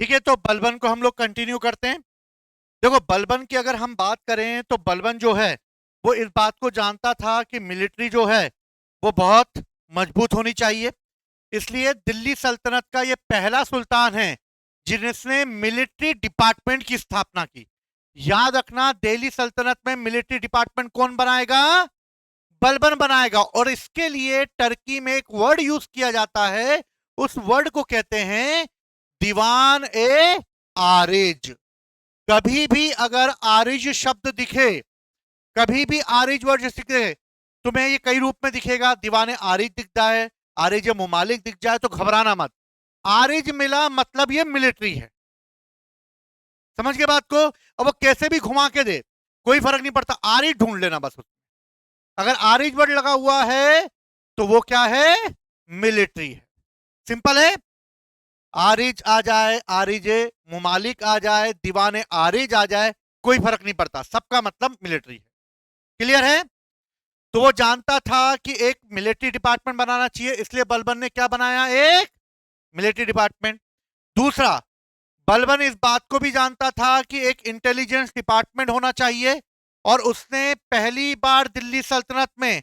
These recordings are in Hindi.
ठीक है, तो बलबन को हम लोग कंटिन्यू करते हैं। देखो, बलबन की अगर हम बात करें तो बलबन जो है वो इस बात को जानता था कि मिलिट्री जो है वो बहुत मजबूत होनी चाहिए। इसलिए दिल्ली सल्तनत का ये पहला सुल्तान है जिसने मिलिट्री डिपार्टमेंट की स्थापना की। याद रखना, दिल्ली सल्तनत में मिलिट्री डिपार्टमेंट कौन बनाएगा? बलबन बनाएगा। और इसके लिए टर्की में एक वर्ड यूज किया जाता है, उस वर्ड को कहते हैं दीवान ए आरिज। कभी भी अगर आरिज शब्द दिखे, कभी भी आरिज वर्ड दिखे, तुम्हें ये कई रूप में दिखेगा। दीवाने आरिज दिखता है, आरिज मुमालिक दिख जाए तो घबराना मत। आरिज मिला मतलब ये मिलिट्री है। समझ गए बात को? अब वो कैसे भी घुमा के दे, कोई फर्क नहीं पड़ता, आरिज ढूंढ लेना बस। अगर आरिज वर्ड लगा हुआ है तो वो क्या है? मिलिट्री है। सिंपल है। आरिज आ जाए, आरिजे मुमालिक आ जाए, दीवाने आरिज आ जाए, कोई फर्क नहीं पड़ता, सबका मतलब मिलिट्री है। क्लियर है? तो वो जानता था कि एक मिलिट्री डिपार्टमेंट बनाना चाहिए, इसलिए बलबन ने क्या बनाया? एक मिलिट्री डिपार्टमेंट। दूसरा, बलबन इस बात को भी जानता था कि एक इंटेलिजेंस डिपार्टमेंट होना चाहिए, और उसने पहली बार दिल्ली सल्तनत में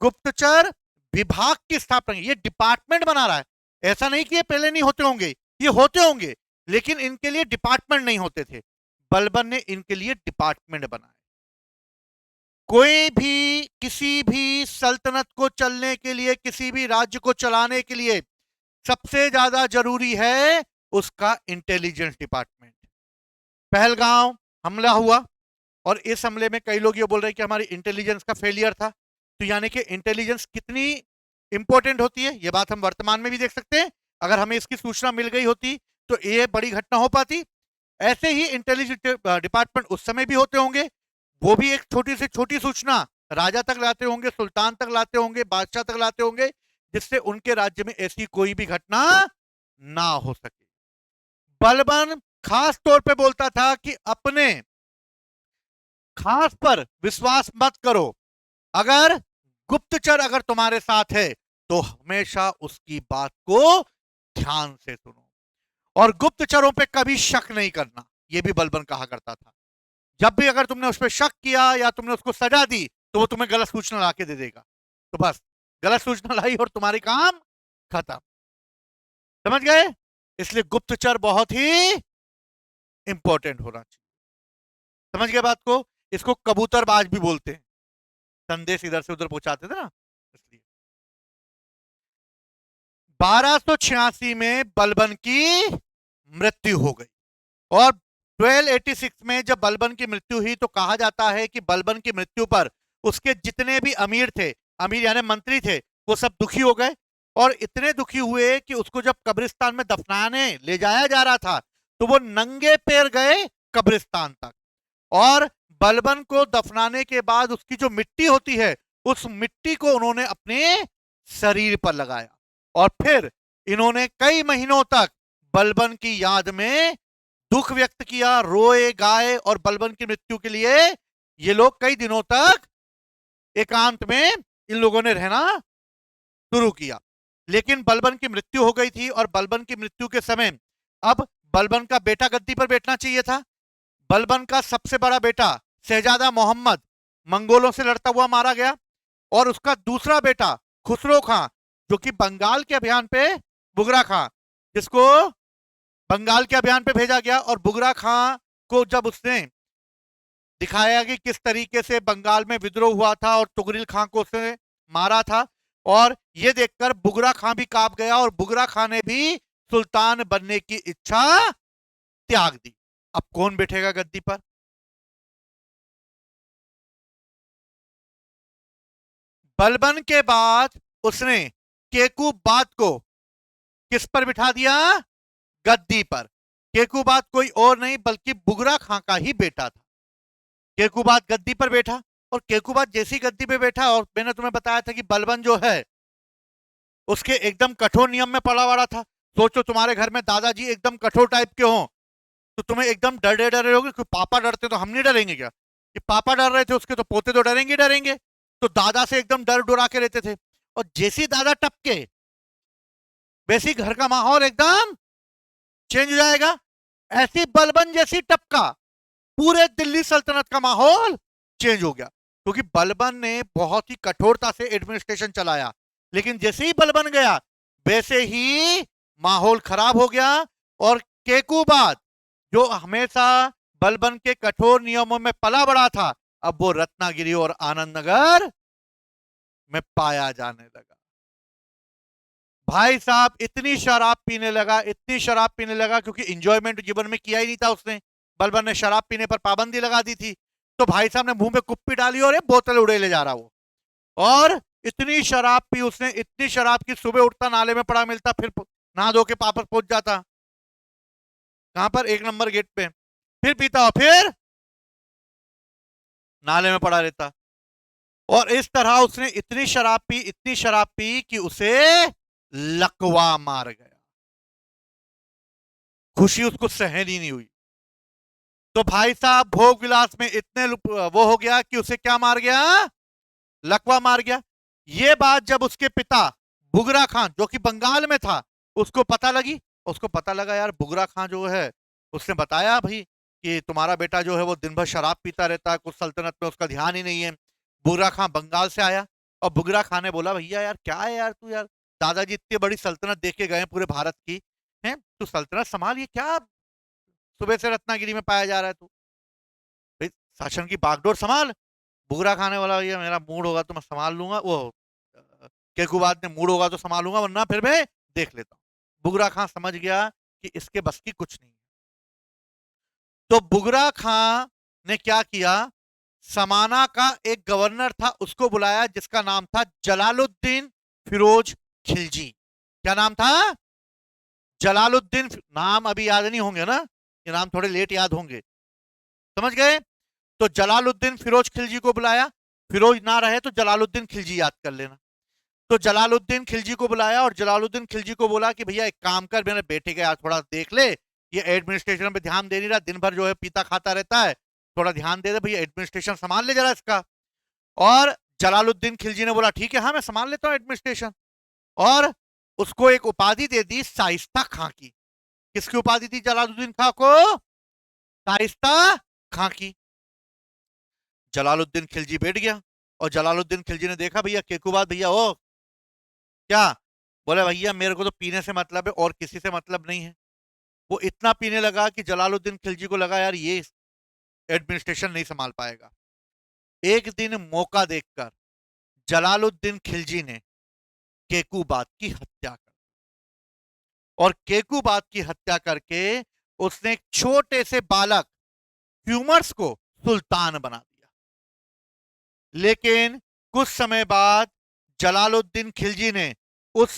गुप्तचर विभाग की स्थापना की। ये डिपार्टमेंट बना रहा है, ऐसा नहीं कि ये पहले नहीं होते होंगे, ये होते होंगे, लेकिन इनके लिए डिपार्टमेंट नहीं होते थे। बलबन ने इनके लिए डिपार्टमेंट बनाया। कोई भी किसी भी सल्तनत को चलने के लिए, किसी भी राज्य को चलाने के लिए सबसे ज्यादा जरूरी है उसका इंटेलिजेंस डिपार्टमेंट। पहलगांव हमला हुआ, और इस हमले में कई लोग ये बोल रहे हैं कि हमारी इंटेलिजेंस का फेलियर था। तो यानी कि इंटेलिजेंस कितनी इंपॉर्टेंट होती है, ये बात हम वर्तमान में भी देख सकते हैं। अगर हमें इसकी सूचना मिल गई होती तो ये बड़ी घटना हो पाती। ऐसे ही इंटेलिजेंस डिपार्टमेंट उस समय भी होते होंगे, वो भी एक छोटी से छोटी सूचना राजा तक लाते होंगे, सुल्तान तक लाते होंगे, बादशाह तक लाते होंगे, जिससे उनके राज्य में ऐसी कोई भी घटना ना हो सके। बलबन खास तौर पे बोलता था कि अपने खास पर विश्वास मत करो। अगर गुप्तचर अगर तुम्हारे साथ है तो हमेशा उसकी बात को ध्यान से सुनो, और गुप्तचरों पे कभी शक नहीं करना। यह भी बलबन कहा करता था। जब भी अगर तुमने उस पर शक किया या तुमने उसको सजा दी तो वो तुम्हें गलत सूचना ला के दे देगा। तो बस, गलत सूचना लाई और तुम्हारी काम खत्म। समझ गए? इसलिए गुप्तचर बहुत ही इंपॉर्टेंट होना चाहिए। समझ गए बात को? इसको कबूतरबाज भी बोलते हैं, संदेश इधर से उधर पहुंचाते थे ना, इसलिए। 1286 में बलबन की मृत्यु हो गई, और 1286 में जब बलबन की मृत्यु हुई तो कहा जाता है कि बलबन की मृत्यु पर उसके जितने भी अमीर थे, अमीर यानी मंत्री थे, वो सब दुखी हो गए। और इतने दुखी हुए कि उसको जब कब्रिस्तान में दफनाने ले जाया जा रहा था तो वो नंगे पैर गए कब्रिस्तान तक, और बलबन को दफनाने के बाद उसकी जो मिट्टी होती है उस मिट्टी को उन्होंने अपने शरीर पर लगाया, और फिर इन्होंने कई महीनों तक बलबन की याद में दुख व्यक्त किया, रोए गाए, और बलबन की मृत्यु के लिए ये लोग कई दिनों तक एकांत में इन लोगों ने रहना शुरू किया। लेकिन बलबन की मृत्यु हो गई थी, और बलबन की मृत्यु के समय अब बलबन का बेटा गद्दी पर बैठना चाहिए था। बलबन का सबसे बड़ा बेटा शहजादा मोहम्मद मंगोलों से लड़ता हुआ मारा गया, और उसका दूसरा बेटा खुसरो खां, जो कि बंगाल के अभियान पे, बुगरा खां, जिसको बंगाल के अभियान पे भेजा गया, और बुगरा खां को जब उसने दिखाया कि किस तरीके से बंगाल में विद्रोह हुआ था और तुगरिल खां को उसने मारा था, और ये देखकर बुगरा खां भी कांप गया, और बुगरा खां ने भी सुल्तान बनने की इच्छा त्याग दी। अब कौन बैठेगा गद्दी पर? बलबन के बाद उसने केकूबाद को किस पर बिठा दिया? गद्दी पर। केकूबाद कोई और नहीं बल्कि बुगरा खां का ही बेटा था। केकूबाद गद्दी पर बैठा, और केकूबाद जैसी गद्दी पे बैठा, और मैंने तुम्हें बताया था कि बलबन जो है उसके एकदम कठोर नियम में पड़ा हुआ था। सोचो तुम्हारे घर में दादाजी एकदम कठोर टाइप के हों तो तुम्हें एकदम डरे डरे रहोगे कि पापा डरते तो हम नहीं डरेंगे क्या? कि पापा डर रहे थे उसके तो पोते तो डरेंगे डरेंगे। तो दादा से एकदम डर डरा के रहते थे, और जैसी दादा टपके वैसी घर का माहौल एकदम चेंज हो जाएगा। ऐसी बलबन जैसी टपका, पूरे दिल्ली सल्तनत का माहौल चेंज हो गया, क्योंकि बलबन ने बहुत ही कठोरता से एडमिनिस्ट्रेशन चलाया। लेकिन जैसे ही बलबन गया वैसे ही माहौल खराब हो गया। और केकूबाद जो हमेशा बलबन के कठोर नियमों में पला बड़ा था, अब वो रत्नागिरी और आनंद नगर में पाया जाने लगा। भाई साहब इतनी शराब पीने लगा, इतनी शराब पीने लगा, क्योंकि इंजॉयमेंट जीवन में किया ही नहीं था उसने। बलबन ने शराब पीने पर पाबंदी लगा दी थी, तो भाई साहब ने मुंह में कुप्पी डाली और ये बोतल उड़े ले जा रहा वो। और इतनी शराब पी उसने, इतनी शराब की सुबह उठता नाले में पड़ा मिलता, फिर नहा धो के वापस पहुंच जाता कहां पर, 1 नंबर गेट पे, फिर पीता और फिर नाले में पड़ा रहता। और इस तरह उसने इतनी शराब पी, इतनी शराब पी कि उसे लकवा मार गया। खुशी उसको सहन ही नहीं हुई। तो भाई साहब भोग विलास में इतने वो हो गया कि उसे क्या मार गया, लकवा मार गया। ये बात जब उसके पिता बुगरा खान जो कि बंगाल में था उसको पता लगी, उसको पता लगा यार बुगरा खान जो है, उसने बताया भाई कि तुम्हारा बेटा जो है वो दिन भर शराब पीता रहता है, कुछ सल्तनत में उसका ध्यान ही नहीं है। बुगरा खान बंगाल से आया और बुगरा खान ने बोला भैया यार क्या है यार, तू यार दादाजी इतनी बड़ी सल्तनत देख के गए पूरे भारत की, है तू सल्तनत संभाल, ये क्या सुबह से रत्नागिरी में पाया जा रहा है तू, भाई शासन की बागडोर संभाल। बुगरा खाने वाला भैया मेरा मूड होगा तो मैं संभाल लूंगा, वो केकुबाद ने मूड होगा तो संभालूंगा वरना फिर मैं देख लेता हूँ। बुगरा खां समझ गया कि इसके बस की कुछ नहीं। तो बुगरा खां ने क्या किया, समाना का एक गवर्नर था उसको बुलाया जिसका नाम था जलालुद्दीन फिरोज खिलजी। क्या नाम था, जलालुद्दीन। नाम अभी याद नहीं होंगे ना, ये नाम थोड़े लेट याद होंगे, समझ गए। तो जलालुद्दीन फिरोज खिलजी को बुलाया, फिरोज ना रहे तो जलालुद्दीन खिलजी याद कर लेना। तो जलालुद्दीन खिलजी को बुलाया और जलालुद्दीन खिलजी को बोला कि भैया एक काम कर, मेरे बेटे के यार थोड़ा देख ले, ये एडमिनिस्ट्रेशन पे ध्यान दे नहीं रहा, दिन भर जो है पीता खाता रहता है, थोड़ा ध्यान दे दे भैया, एडमिनिस्ट्रेशन संभाल ले जरा इसका। और जलालुद्दीन खिलजी ने बोला ठीक है हाँ मैं संभाल लेता हूँ एडमिनिस्ट्रेशन। और उसको एक उपाधि दे दी शाइस्ता खां की। किसकी उपाधि दी जलालुद्दीन खां को, शाइस्ता खां की। जलालुद्दीन खिलजी बैठ गया और जलालुद्दीन खिलजी ने देखा भैया केकुबाद भैया ओ क्या, बोले भैया मेरे को तो पीने से मतलब है और किसी से मतलब नहीं है। वो इतना पीने लगा कि जलालुद्दीन खिलजी को लगा यार ये एडमिनिस्ट्रेशन नहीं संभाल पाएगा। एक दिन मौका देखकर जलालुद्दीन खिलजी ने केकुबाद की हत्या कर, और केकुबाद की हत्या करके उसने एक छोटे से बालक क्यूमर्स को सुल्तान बना दिया। लेकिन कुछ समय बाद जलालुद्दीन खिलजी ने उस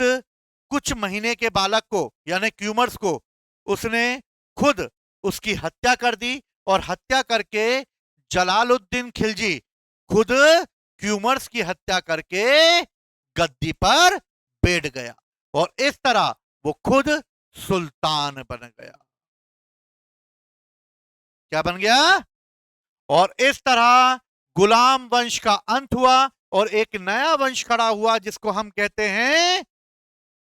कुछ महीने के बालक को यानी क्यूमर्स को उसने खुद उसकी हत्या कर दी, और हत्या करके जलालुद्दीन खिलजी खुद क्यूमर्स की हत्या करके गद्दी पर बैठ गया, और इस तरह वो खुद सुल्तान बन गया। क्या बन गया, और इस तरह गुलाम वंश का अंत हुआ और एक नया वंश खड़ा हुआ जिसको हम कहते हैं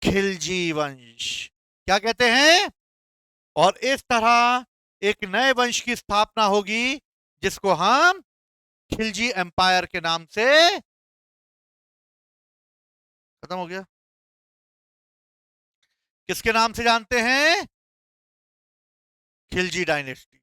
खिलजी वंश। क्या कहते हैं, और इस तरह एक नए वंश की स्थापना होगी जिसको हम खिलजी एम्पायर के नाम से, खत्म हो गया, किसके नाम से जानते हैं, खिलजी डायनेस्टी।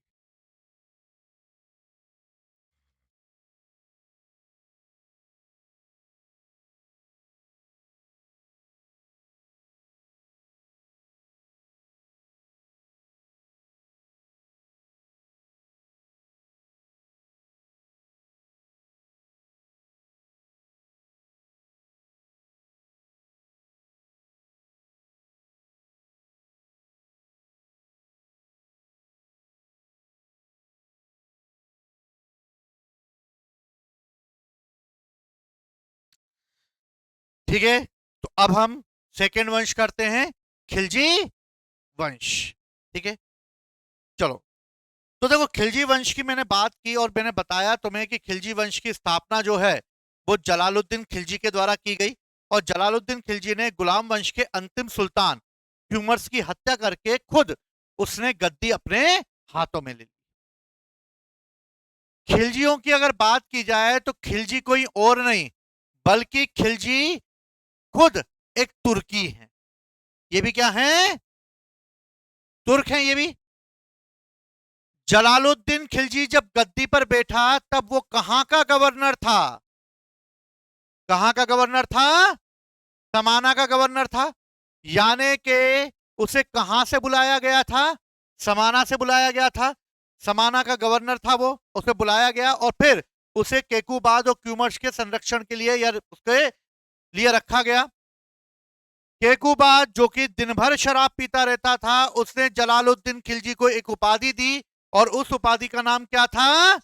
ठीक है, तो अब हम सेकेंड वंश करते हैं, खिलजी वंश। ठीक है, चलो। तो देखो खिलजी वंश की मैंने बात की और मैंने बताया तुम्हें कि खिलजी वंश की स्थापना जो है वो जलालुद्दीन खिलजी के द्वारा की गई, और जलालुद्दीन खिलजी ने गुलाम वंश के अंतिम सुल्तान क्यूमर्स की हत्या करके खुद उसने गद्दी अपने हाथों में ले ली। खिलजियों की अगर बात की जाए तो खिलजी कोई और नहीं बल्कि खिलजी खुद एक तुर्की है। ये भी क्या है? तुर्क हैं ये भी। जलालुद्दीन खिलजी जब गद्दी पर बैठा तब वो कहां का गवर्नर था? कहां का गवर्नर था? समाना का गवर्नर था। यानी कि उसे कहां से बुलाया गया था? समाना से बुलाया गया था। समाना का गवर्नर था वो, उसे बुलाया गया और फिर उसे केकुबाद और क्यूमर्स के संरक्षण के लिए या उसके लिए रखा गया। केकुबाद जो कि दिन भर शराब पीता रहता था, उसने जलालुद्दीन खिलजी को एक उपाधि दी और उस उपाधि का नाम क्या था?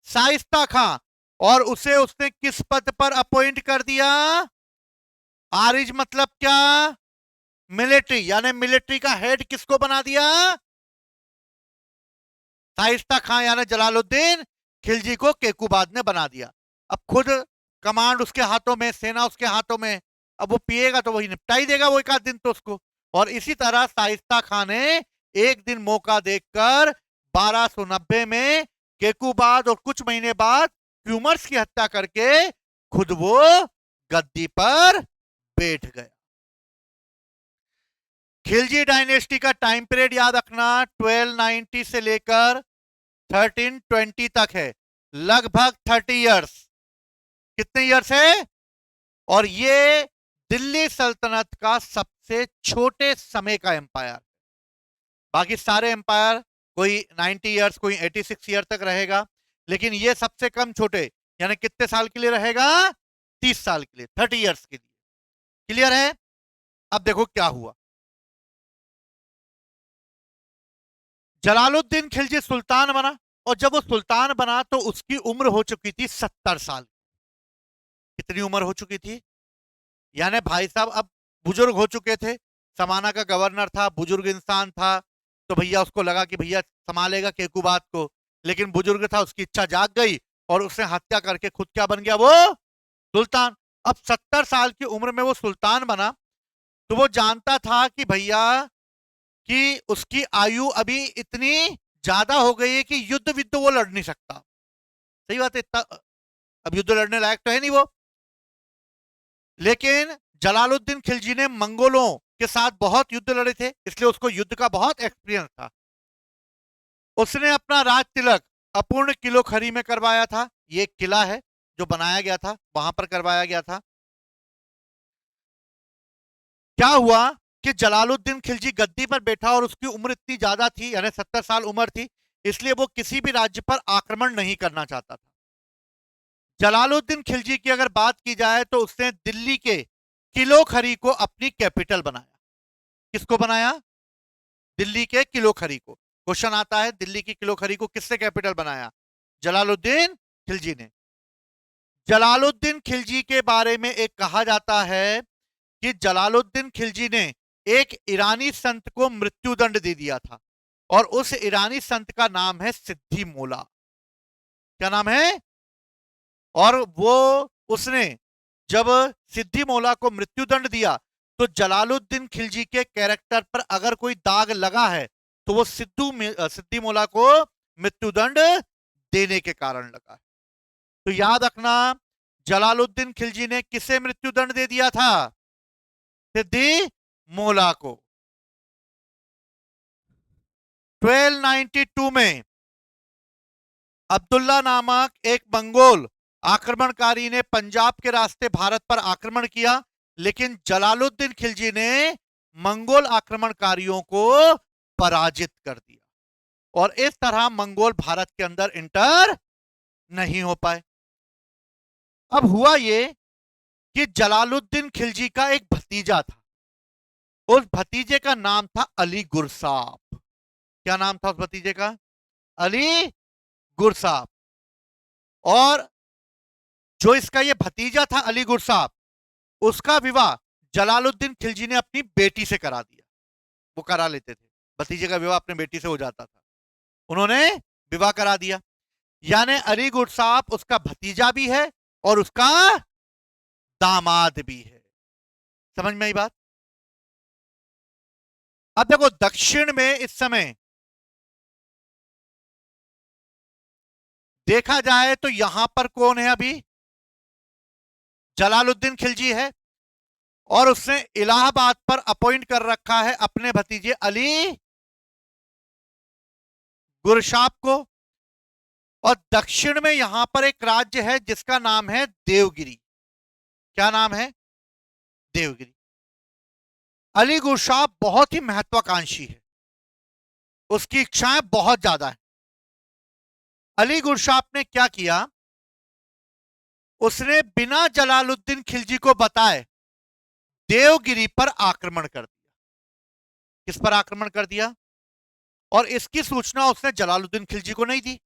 शाइस्ता खां। और उसे उसने किस पद पर अपॉइंट कर दिया? आरिज मतलब क्या? मिलिट्री, यानी मिलिट्री का हेड किसको बना दिया? शाइस्ता खां यानी जलालुद्दीन खिलजी को केकुबाद ने बना दिया। अब खुद कमांड उसके हाथों में, सेना उसके हाथों में। अब वो पिएगा तो वही निपटा ही देगा वो एक आध दिन तो उसको। और इसी तरह शाइस्ता खां ने एक दिन मौका देखकर 1290 में केकुबाद और कुछ महीने बाद क्यूमर्स की हत्या करके खुद वो गद्दी पर बैठ गया। खिलजी डायनेस्टी का टाइम पीरियड याद रखना 1290 से लेकर 1320 तक है, लगभग 30 इयर्स। कितने इयर्स है? और ये दिल्ली सल्तनत का सबसे छोटे समय का एम्पायर। बाकी सारे एम्पायर कोई 90 इयर्स, कोई 86 ईयर तक रहेगा, लेकिन ये सबसे कम छोटे, यानी कितने साल के लिए रहेगा? 30 साल के लिए, 30 इयर्स के लिए। क्लियर है? अब देखो क्या हुआ। जलालुद्दीन खिलजी सुल्तान बना और जब वो सुल्तान बना तो उसकी उम्र हो चुकी थी 70 साल। कितनी उम्र हो चुकी थी? यानी भाई साहब अब बुजुर्ग हो चुके थे। समाना का गवर्नर था, बुजुर्ग इंसान था, तो भैया उसको लगा कि भैया संभालेगा केकुबाद को। लेकिन बुजुर्ग था, उसकी इच्छा जाग गई और उसने हत्या करके खुद क्या बन गया? वो सुल्तान। अब 70 साल की उम्र में वो सुल्तान बना तो वो जानता था कि भैया कि उसकी आयु अभी इतनी ज्यादा हो गई है कि युद्ध विद्ध वो लड़ नहीं सकता। सही बात है, इतना अब युद्ध लड़ने लायक तो है नहीं वो। लेकिन जलालुद्दीन खिलजी ने मंगोलों के साथ बहुत युद्ध लड़े थे, इसलिए उसको युद्ध का बहुत एक्सपीरियंस था। उसने अपना राज तिलक अपूर्ण किलो खरी में करवाया था। ये किला है जो बनाया गया था, वहां पर करवाया गया था। क्या हुआ कि जलालुद्दीन खिलजी गद्दी पर बैठा और उसकी उम्र इतनी ज्यादा थी, यानी 70 साल उम्र थी, इसलिए वो किसी भी राज्य पर आक्रमण नहीं करना चाहता था। जलालुद्दीन खिलजी की अगर बात की जाए तो उसने दिल्ली के किलो खरी को अपनी कैपिटल बनाया। किसको बनाया? दिल्ली के किलो खरी को। क्वेश्चन आता है, दिल्ली की किलो खरी को किसने कैपिटल बनाया? जलालुद्दीन खिलजी ने। जलालुद्दीन खिलजी के बारे में एक कहा जाता है कि जलालुद्दीन खिलजी ने एक ईरानी संत को मृत्युदंड दे दिया था और उस ईरानी संत का नाम है सिद्धि मोला। क्या नाम है? और वो उसने जब सिद्धि मोला को मृत्युदंड दिया तो जलालुद्दीन खिलजी के कैरेक्टर पर अगर कोई दाग लगा है तो वो सिद्धि मोला को मृत्युदंड देने के कारण लगा है। तो याद रखना, जलालुद्दीन खिलजी ने किसे मृत्युदंड दे दिया था? सिद्धि मोला को। 1292 में अब्दुल्ला नामक एक मंगोल आक्रमणकारी ने पंजाब के रास्ते भारत पर आक्रमण किया, लेकिन जलालुद्दीन खिलजी ने मंगोल आक्रमणकारियों को पराजित कर दिया और इस तरह मंगोल भारत के अंदर इंटर नहीं हो पाए। अब हुआ ये कि जलालुद्दीन खिलजी का एक भतीजा था, उस भतीजे का नाम था अली गुरसाब। क्या नाम था उस भतीजे का? अली गुरसाब। और जो इसका ये भतीजा था अली गुरसाब, उसका विवाह जलालुद्दीन खिलजी ने अपनी बेटी से करा दिया। वो करा लेते थे, भतीजे का विवाह अपने बेटी से हो जाता था, उन्होंने विवाह करा दिया। यानी अली गुरसाब उसका भतीजा भी है और उसका दामाद भी है। समझ में आई बात? अब देखो दक्षिण में इस समय देखा जाए तो यहां पर कौन है अभी, जलालुद्दीन खिलजी है, और उसने इलाहाबाद पर अपॉइंट कर रखा है अपने भतीजे अली गुरशाप को। और दक्षिण में यहां पर एक राज्य है जिसका नाम है देवगिरी। क्या नाम है? देवगिरी। अली गुरशाप बहुत ही महत्वाकांक्षी है, उसकी इच्छाएं बहुत ज्यादा है। अली गुरशाप ने क्या किया, उसने बिना जलालुद्दीन खिलजी को बताए देवगिरी पर आक्रमण कर दिया। किस पर आक्रमण कर दिया? और इसकी सूचना उसने जलालुद्दीन खिलजी को नहीं दी,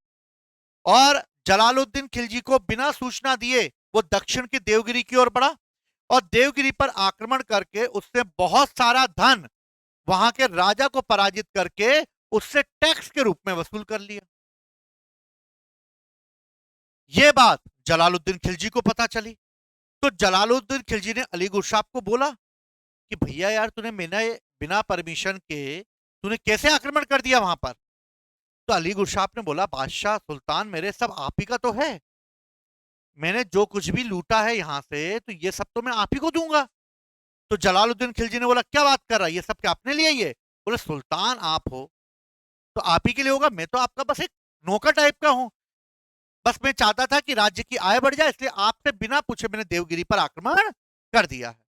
और जलालुद्दीन खिलजी को बिना सूचना दिए वो दक्षिण की देवगिरी की ओर बढ़ा, और देवगिरी पर आक्रमण करके उसने बहुत सारा धन वहां के राजा को पराजित करके उससे टैक्स के रूप में वसूल कर लिया। यह बात जलालुद्दीन खिलजी को पता चली, तो जलालुद्दीन खिलजी ने अली गुरशाप को बोला कि भैया यार, तूने बिना परमिशन के तूने कैसे आक्रमण कर दिया वहां पर? तो अली गुरशाप ने बोला, बादशाह सुल्तान मेरे सब आप ही का तो है, मैंने जो कुछ भी लूटा है यहां से तो ये सब तो मैं आप ही को दूंगा। तो जलालुद्दीन खिलजी ने बोला, क्या बात कर रहा है, ये सब क्या अपने लिए? ये बोले, सुल्तान आप हो तो आप ही के लिए होगा, मैं तो आपका बस एक नौकर टाइप का हूं, बस मैं चाहता था कि राज्य की आय बढ़ जाए, इसलिए आपसे बिना पूछे मैंने देवगिरी पर आक्रमण कर दिया है।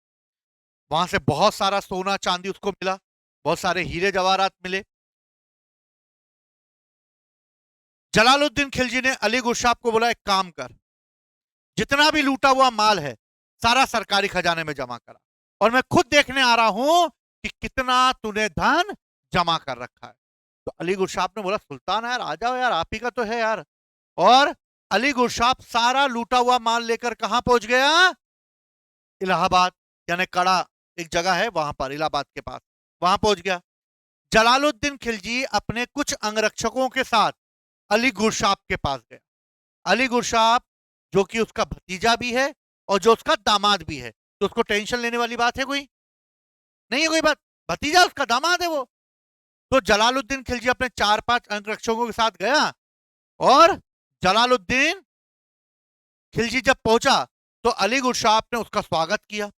वहां से बहुत सारा सोना चांदी उसको मिला, बहुत सारे हीरे जवाहरात मिले। जलालुद्दीन खिलजी ने अली गुरशाप को बोला, एक काम कर, जितना भी लूटा हुआ माल है सारा सरकारी खजाने में जमा करा, और मैं खुद देखने आ रहा हूं कि कितना तूने धन जमा कर रखा है। तो अली गुरशाप ने बोला, सुल्तान यार आ जाओ यार, आप ही का तो है यार। और अली गुरशाप सारा लूटा हुआ माल लेकर कहां पहुंच गया? इलाहाबाद, यानी कड़ा एक जगह है वहां पर, इलाहाबाद के पास, वहां पहुंच गया। जलालुद्दीन खिलजी अपने कुछ अंगरक्षकों के साथ अली गुरशाप के पास गया। अली गुरशाप जो कि उसका भतीजा भी है और जो उसका दामाद भी है, तो उसको टेंशन लेने वाली बात है कोई? नहीं है कोई बात, भतीजा उसका दामाद है वो। तो जलालुद्दीन खिलजी अपने 4-5 अंगरक्षकों के साथ गया, और जलालुद्दीन खिलजी जब पहुंचा तो अली गुरशाप ने उसका स्वागत किया,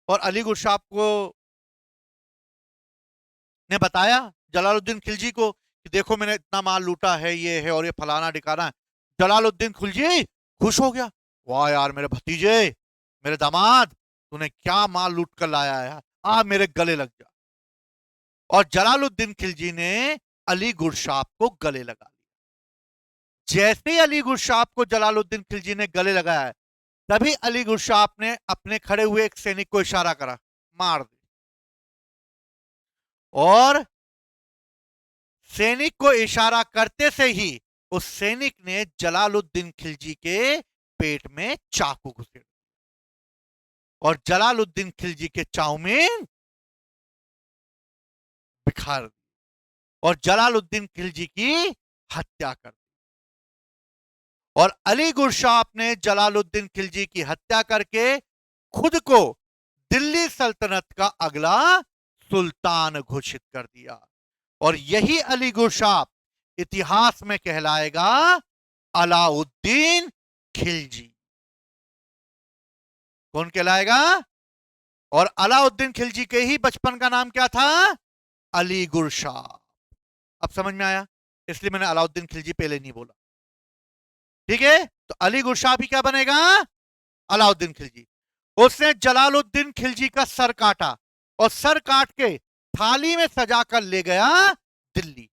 और अली गुरशाप को ने बताया जलालुद्दीन खिलजी को कि देखो मैंने इतना माल लूटा है, ये है और ये फलाना ठिकाना है। जलालुद्दीन खिलजी खुश हो गया, वाह यार मेरे भतीजे, मेरे दामाद, तूने क्या माल लूट कर लाया है, आ मेरे गले लग जा। और जलालुद्दीन खिलजी ने अली गुरशाप को गले लगा लिया। जैसे ही अली गुरशाप को जलालुद्दीन खिलजी ने गले लगाया, तभी अली गुरशाप ने अपने खड़े हुए एक सैनिक को इशारा करा, मार दे। और सैनिक को इशारा करते से ही उस सैनिक ने जलालुद्दीन खिलजी के पेट में चाकू घुसेड़, और जलालुद्दीन खिलजी के चाउमीन बिखार दी, और जलालुद्दीन खिलजी की हत्या कर दी। और अली गुरशाप ने जलालुद्दीन खिलजी की हत्या करके खुद को दिल्ली सल्तनत का अगला सुल्तान घोषित कर दिया। और यही अली गुरशाप इतिहास में कहलाएगा अलाउद्दीन खिलजी। कौन कहलाएगा? और अलाउद्दीन खिलजी के ही बचपन का नाम क्या था? अली गुरशाप। अब समझ में आया, इसलिए मैंने अलाउद्दीन खिलजी पहले नहीं बोला, ठीक है? तो अली गुरशाप ही क्या बनेगा? अलाउद्दीन खिलजी। उसने जलालुद्दीन खिलजी का सर काटा, और सर काट के थाली में सजाकर ले गया दिल्ली,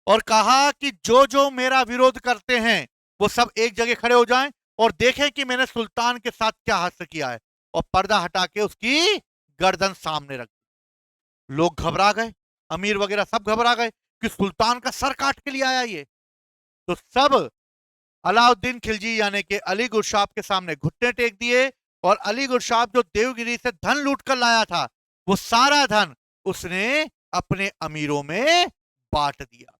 और कहा कि जो जो मेरा विरोध करते हैं वो सब एक जगह खड़े हो जाएं और देखें कि मैंने सुल्तान के साथ क्या हास्य किया है। और पर्दा हटा के उसकी गर्दन सामने रख दी। लोग घबरा गए, अमीर वगैरह सब घबरा गए कि सुल्तान का सर काट के लिए आया ये। तो सब अलाउद्दीन खिलजी यानी कि अली गुरशाप के सामने घुटने टेक दिए, और अली गुरशाप जो देवगिरी से धन लूट कर लाया था वो सारा धन उसने अपने अमीरों में बांट दिया,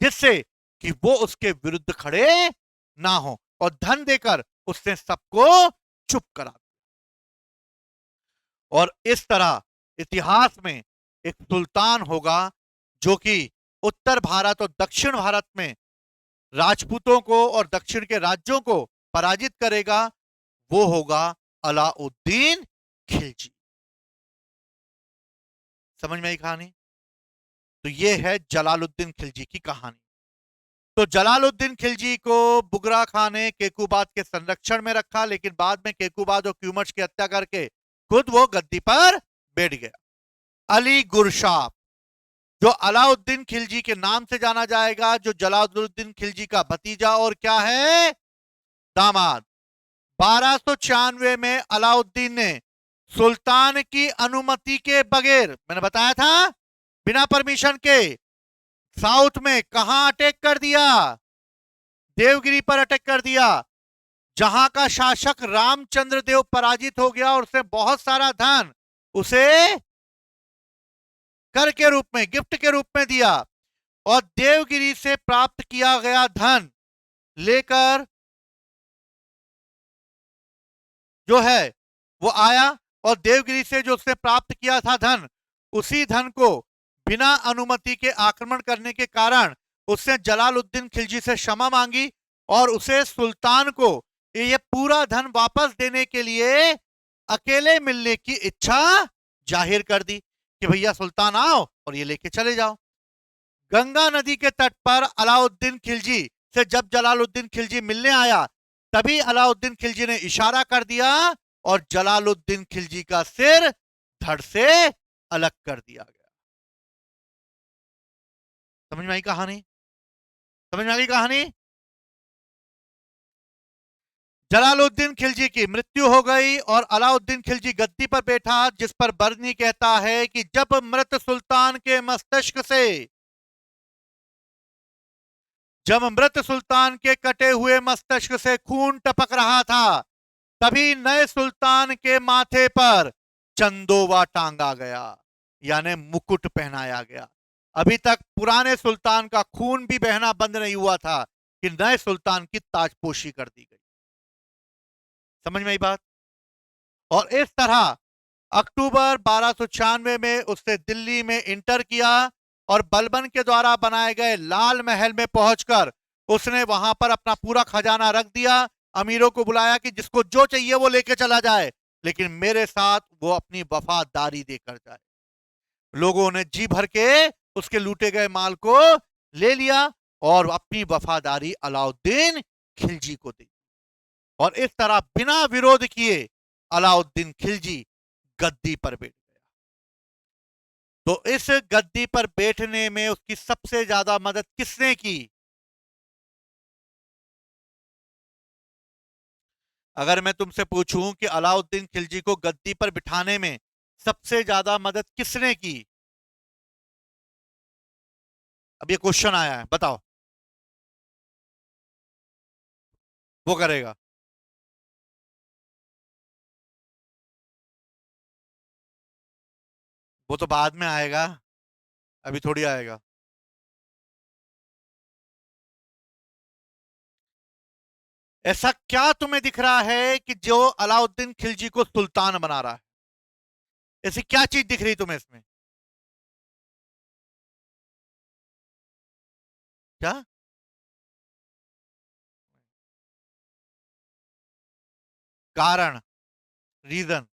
जिससे कि वो उसके विरुद्ध खड़े ना हो, और धन देकर उसने सबको चुप करा दिया। और इस तरह इतिहास में एक सुल्तान होगा जो कि उत्तर भारत और दक्षिण भारत में राजपूतों को और दक्षिण के राज्यों को पराजित करेगा, वो होगा अलाउद्दीन खिलजी। समझ में आई कहानी? तो ये है जलालुद्दीन खिलजी की कहानी। तो जलालुद्दीन खिलजी को बुगरा खां ने केकूबाद के संरक्षण में रखा, लेकिन बाद में केकूबाद और क्यूमर्स की हत्या करके खुद वो गद्दी पर बैठ गया। अली गुरशाह, जो अलाउद्दीन खिलजी के नाम से जाना जाएगा, जो जलालुद्दीन खिलजी का भतीजा और क्या है, दामाद। 1296 में अलाउद्दीन ने सुल्तान की अनुमति के बगैर, मैंने बताया था, बिना परमिशन के साउथ में कहां अटैक कर दिया, देवगिरी पर अटैक कर दिया, जहां का शासक रामचंद्र देव पराजित हो गया और उसने बहुत सारा धन उसे कर के रूप में, गिफ्ट के रूप में दिया। और देवगिरी से प्राप्त किया गया धन लेकर जो है वो आया, और देवगिरी से जो उसने प्राप्त किया था धन, उसी धन को बिना अनुमति के आक्रमण करने के कारण उसने जलालुद्दीन खिलजी से क्षमा मांगी और उसे सुल्तान को ये पूरा धन वापस देने के लिए अकेले मिलने की इच्छा जाहिर कर दी कि भैया सुल्तान आओ और ये लेके चले जाओ। गंगा नदी के तट पर अलाउद्दीन खिलजी से जब जलालुद्दीन खिलजी मिलने आया, तभी अलाउद्दीन खिलजी ने इशारा कर दिया और जलालुद्दीन खिलजी का सिर धड़ से अलग कर दिया गया। समझ में आई कहानी? समझ में आई कहानी? जलालुद्दीन खिलजी की मृत्यु हो गई और अलाउद्दीन खिलजी गद्दी पर बैठा, जिस पर बरनी कहता है कि जब मृत सुल्तान के मस्तिष्क से, जब मृत सुल्तान के कटे हुए मस्तिष्क से खून टपक रहा था, तभी नए सुल्तान के माथे पर चंदोवा टांगा गया, यानी मुकुट पहनाया गया। अभी तक पुराने सुल्तान का खून भी बहना बंद नहीं हुआ था कि नए सुल्तान की ताजपोशी कर दी गई। समझ में आई बात? और इस तरह अक्टूबर 1296 में उसने दिल्ली में इंटर किया और बलबन के द्वारा बनाए गए लाल महल में पहुंचकर उसने वहां पर अपना पूरा खजाना रख दिया। अमीरों को बुलाया कि जिसको जो चाहिए वो लेके चला जाए, लेकिन मेरे साथ वो अपनी वफादारी देकर जाए। लोगों ने जी भर के उसके लूटे गए माल को ले लिया और अपनी वफादारी अलाउद्दीन खिलजी को दी, और इस तरह बिना विरोध किए अलाउद्दीन खिलजी गद्दी पर बैठ गया। तो इस गद्दी पर बैठने में उसकी सबसे ज्यादा मदद किसने की? अगर मैं तुमसे पूछूं कि अलाउद्दीन खिलजी को गद्दी पर बिठाने में सबसे ज्यादा मदद किसने की, अब ये क्वेश्चन आया है, बताओ। वो करेगा। वो तो बाद में आएगा, अभी थोड़ी आएगा। ऐसा क्या तुम्हें दिख रहा है कि जो अलाउद्दीन खिलजी को सुल्तान बना रहा है? ऐसी क्या चीज दिख रही तुम्हें इसमें? क्या? कारण, रीजन।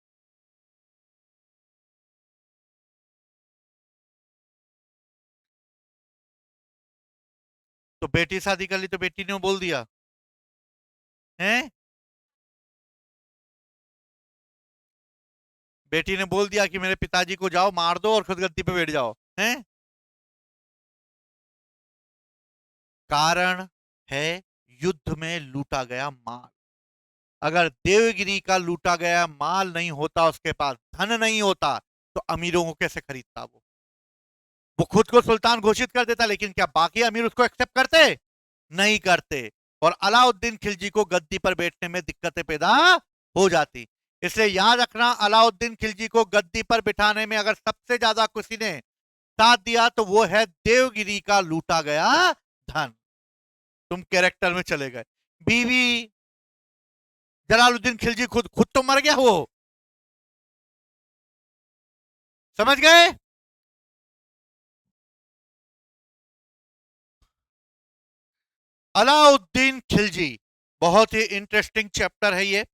तो बेटी शादी कर ली तो बेटी ने बोल दिया है, बेटी ने बोल दिया कि मेरे पिताजी को जाओ मार दो और खुद गद्दी पे बैठ जाओ, हैं? कारण है युद्ध में लूटा गया माल। अगर देवगिरी का लूटा गया माल नहीं होता, उसके पास धन नहीं होता, तो अमीरों को कैसे खरीदता वो खुद को सुल्तान घोषित कर देता, लेकिन क्या बाकी अमीर उसको एक्सेप्ट करते? नहीं करते। और अलाउद्दीन खिलजी को गद्दी पर बैठने में दिक्कतें पैदा हो जाती। इसलिए याद रखना, अलाउद्दीन खिलजी को गद्दी पर बिठाने में अगर सबसे ज्यादा किसी ने साथ दिया तो वो है देवगिरी का लूटा गया धन। तुम कैरेक्टर में चले गए। बीवी जलालुद्दीन खिलजी खुद खुद तो मर गया वो, समझ गए? अलाउद्दीन खिलजी, बहुत ही इंटरेस्टिंग चैप्टर है ये।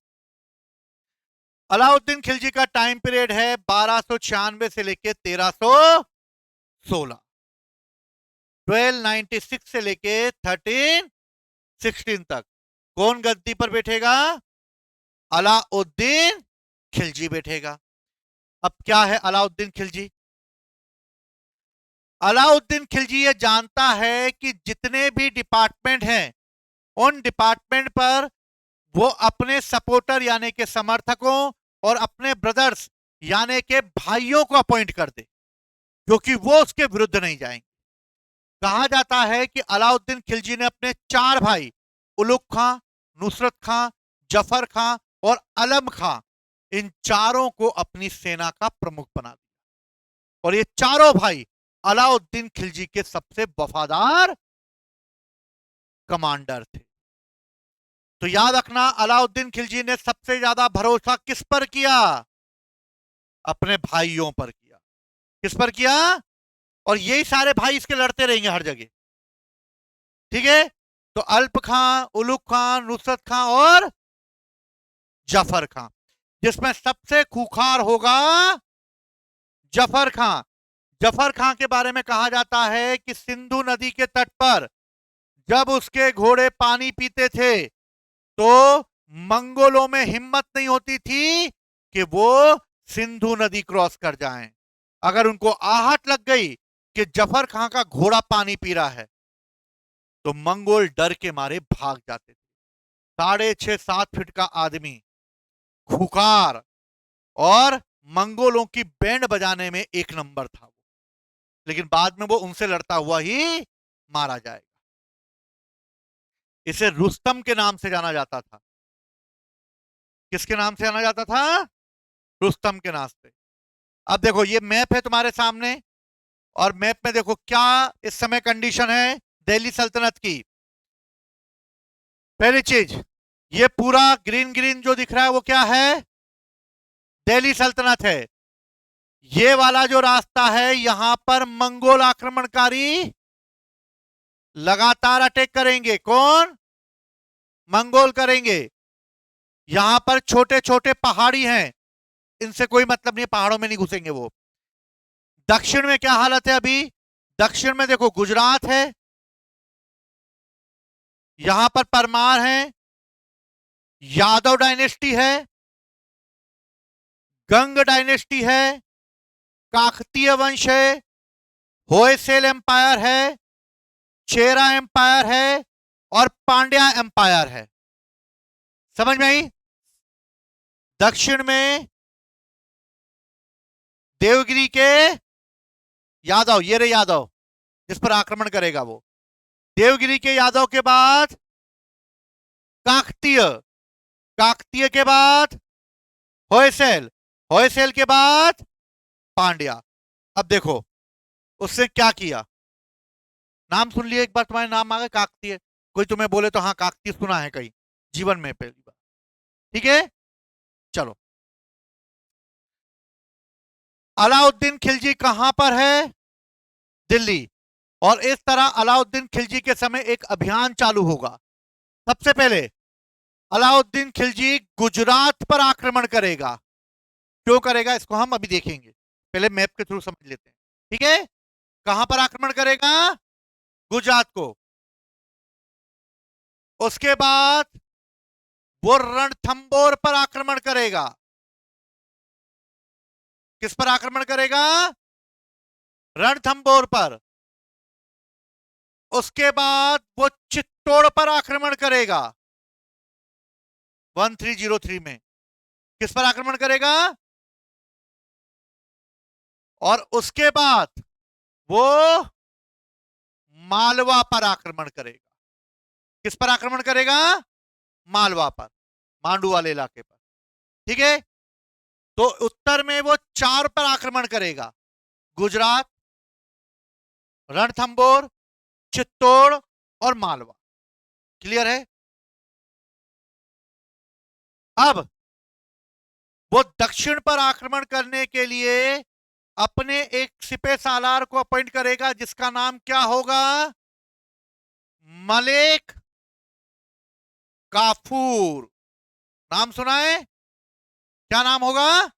अलाउद्दीन खिलजी का टाइम पीरियड है 1296 से लेके 1316, 1296 से लेके 1316 तक। कौन गद्दी पर बैठेगा? अलाउद्दीन खिलजी बैठेगा। अब क्या है अलाउद्दीन खिलजी? अलाउद्दीन खिलजी ये जानता है कि जितने भी डिपार्टमेंट हैं उन डिपार्टमेंट पर वो अपने सपोर्टर यानी के समर्थकों और अपने ब्रदर्स यानी के भाइयों को अपॉइंट कर दे, क्योंकि वो उसके विरुद्ध नहीं जाएंगे। कहा जाता है कि अलाउद्दीन खिलजी ने अपने 4 भाई उलुग खां, नुसरत खां, जफर खां और अलम खां, इन चारों को अपनी सेना का प्रमुख बना दिया। और ये चारों भाई अलाउद्दीन खिलजी के सबसे वफादार कमांडर थे। तो याद रखना, अलाउद्दीन खिलजी ने सबसे ज्यादा भरोसा किस पर किया? अपने भाइयों पर किया। किस पर किया? और यही सारे भाई इसके लड़ते रहेंगे हर जगह। ठीक है, तो अल्प खां, उलुग खां, नुसरत खां और जफर खां, जिसमें सबसे खूंखार होगा जफर खां। जफर खां के बारे में कहा जाता है कि सिंधु नदी के तट पर जब उसके घोड़े पानी पीते थे तो मंगोलों में हिम्मत नहीं होती थी कि वो सिंधु नदी क्रॉस कर जाएं। अगर उनको आहट लग गई कि जफर खां का घोड़ा पानी पी रहा है तो मंगोल डर के मारे भाग जाते थे। 6.5-7 फीट का आदमी, खुखार और मंगोलों की बैंड बजाने में एक नंबर था वो, लेकिन बाद में वो उनसे लड़ता हुआ ही मारा जाएगा। इसे रुस्तम के नाम से जाना जाता था। किसके नाम से जाना जाता था? रुस्तम के नाम से। अब देखो ये मैप है तुम्हारे सामने, और मैप में देखो क्या इस समय कंडीशन है दिल्ली सल्तनत की। पहली चीज, ये पूरा ग्रीन ग्रीन जो दिख रहा है वो क्या है? दिल्ली सल्तनत है। ये वाला जो रास्ता है यहां पर मंगोल आक्रमणकारी लगातार अटैक करेंगे। कौन? मंगोल करेंगे। यहां पर छोटे छोटे पहाड़ी हैं, इनसे कोई मतलब नहीं, पहाड़ों में नहीं घुसेंगे वो। दक्षिण में क्या हालत है अभी? दक्षिण में देखो गुजरात है, यहां पर परमार है, यादव डायनेस्टी है, गंग डायनेस्टी है, काकतीय वंश है, होयसेल एम्पायर है, चेरा एम्पायर है और पांड्या एम्पायर है। समझ में आई? दक्षिण में देवगिरी के यादव, ये रे यादव जिस पर आक्रमण करेगा वो। देवगिरी के यादव के बाद काकतीय, काकतीय के बाद होयसेल, होयसेल के बाद पांड्या। अब देखो उसने क्या किया, नाम सुन लिया एक बार, तुम्हारे नाम आ गए काकतीय, कोई तुम्हें बोले तो हाँ काकतीय सुना है कहीं जीवन में पहली बार। ठीक है, चलो। अलाउद्दीन खिलजी कहां पर है? दिल्ली। और इस तरह अलाउद्दीन खिलजी के समय एक अभियान चालू होगा। सबसे पहले अलाउद्दीन खिलजी गुजरात पर आक्रमण करेगा। क्यों करेगा इसको हम अभी देखेंगे, पहले मैप के थ्रू समझ लेते हैं। ठीक है, कहां पर आक्रमण करेगा? गुजरात को। उसके बाद वो रणथंबोर पर आक्रमण करेगा। किस पर आक्रमण करेगा? रणथंबोर पर। उसके बाद वो चित्तौड़ पर आक्रमण करेगा 1303 में। किस पर आक्रमण करेगा? और उसके बाद वो मालवा पर आक्रमण करेगा। किस पर आक्रमण करेगा? मालवा पर, मांडू वाले इलाके पर। ठीक है, तो उत्तर में वो 4 पर आक्रमण करेगा, गुजरात, रणथंबोर, चित्तौड़ और मालवा। क्लियर है? अब वो दक्षिण पर आक्रमण करने के लिए अपने एक सिपह सालार को अपॉइंट करेगा जिसका नाम क्या होगा? मलिक काफूर। नाम सुना है? क्या नाम होगा?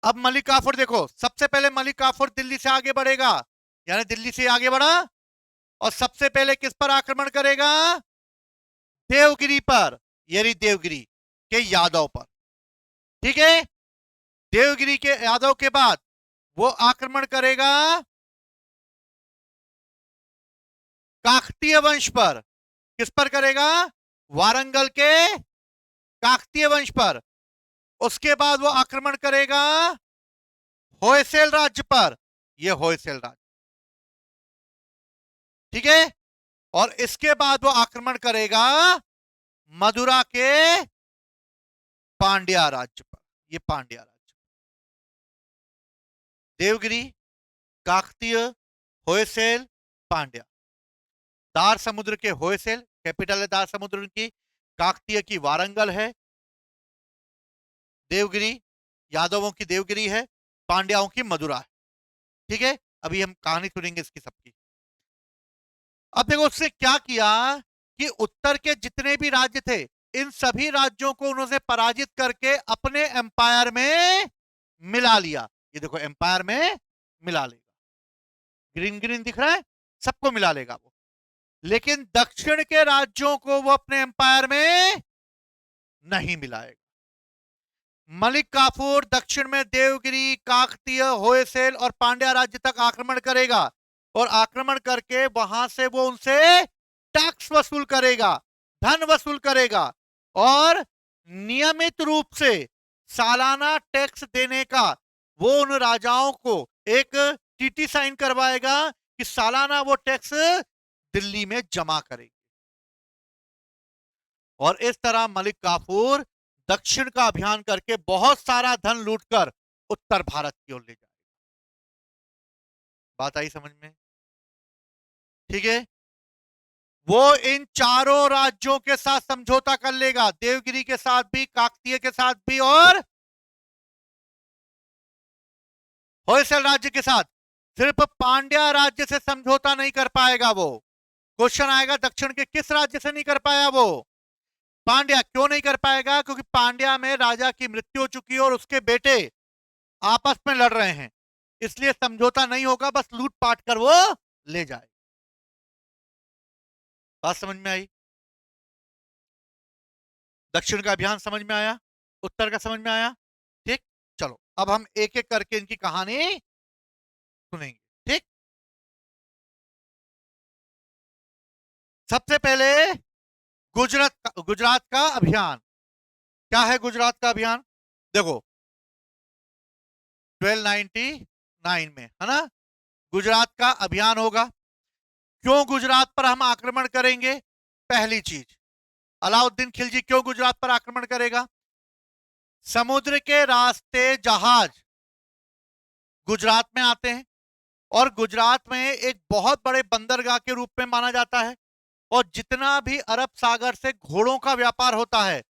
अब मलिक काफूर देखो, सबसे पहले मलिक काफूर दिल्ली से आगे बढ़ेगा, यानी दिल्ली से आगे बढ़ा और सबसे पहले किस पर आक्रमण करेगा? देवगिरी पर, यानी देवगिरी के यादव पर। ठीक है, देवगिरी के यादव के बाद वो आक्रमण करेगा काकतीय वंश पर। किस पर करेगा? वारंगल के काकतीय वंश पर। उसके बाद वो आक्रमण करेगा होयसेल राज्य पर, ये होयसेल राज्य। ठीक है, और इसके बाद वो आक्रमण करेगा मदुरा के पांड्या राज्य पर, ये पांड्या राज्य। देवगिरी, काकतीय, होयसेल, पांड्या। दार समुद्र के होयसेल कैपिटल है, दार समुद्र की। काकतीय की वारंगल है। देवगिरी यादवों की देवगिरी है, पांड्याओं की मदुरा है। ठीक है, अभी हम कहानी सुनेंगे इसकी सबकी। अब देखो उसने क्या किया कि उत्तर के जितने भी राज्य थे, इन सभी राज्यों को उन्होंने पराजित करके अपने एम्पायर में मिला लिया। ये देखो एम्पायर में मिला लेगा, ग्रीन ग्रीन दिख रहा है, सबको मिला लेगा वो। लेकिन दक्षिण के राज्यों को वो अपने एम्पायर में नहीं मिलाएगा। मलिक काफूर दक्षिण में देवगिरी, काकतीय, होयसेल और पांड्या राज्य तक आक्रमण करेगा और आक्रमण करके वहां से वो उनसे टैक्स वसूल करेगा, धन वसूल करेगा और नियमित रूप से सालाना टैक्स देने का वो उन राजाओं को एक टीटी साइन करवाएगा कि सालाना वो टैक्स दिल्ली में जमा करेंगे। और इस तरह मलिक काफूर दक्षिण का अभियान करके बहुत सारा धन लूटकर उत्तर भारत की ओर ले जाएगा। बात आई समझ में? ठीक है, वो इन चारों राज्यों के साथ समझौता कर लेगा, देवगिरी के साथ भी, काकतीय के साथ भी और होयसल राज्य के साथ। सिर्फ पांड्या राज्य से समझौता नहीं कर पाएगा वो। क्वेश्चन आएगा दक्षिण के किस राज्य से नहीं कर पाया वो? पांड्या। क्यों नहीं कर पाएगा? क्योंकि पांड्या में राजा की मृत्यु हो चुकी है और उसके बेटे आपस में लड़ रहे हैं, इसलिए समझौता नहीं होगा, बस लूट पाट कर वो ले जाए। बात समझ में आई? दक्षिण का अभियान समझ में आया, उत्तर का समझ में आया। ठीक, चलो अब हम एक एक करके इनकी कहानी सुनेंगे। ठीक, सबसे पहले गुजरात का अभियान। क्या है गुजरात का अभियान? देखो 1299 में, है ना, गुजरात का अभियान होगा। क्यों गुजरात पर हम आक्रमण करेंगे? पहली चीज, अलाउद्दीन खिलजी क्यों गुजरात पर आक्रमण करेगा? समुद्र के रास्ते जहाज गुजरात में आते हैं और गुजरात में एक बहुत बड़े बंदरगाह के रूप में माना जाता है, और जितना भी अरब सागर से घोड़ों का व्यापार होता है,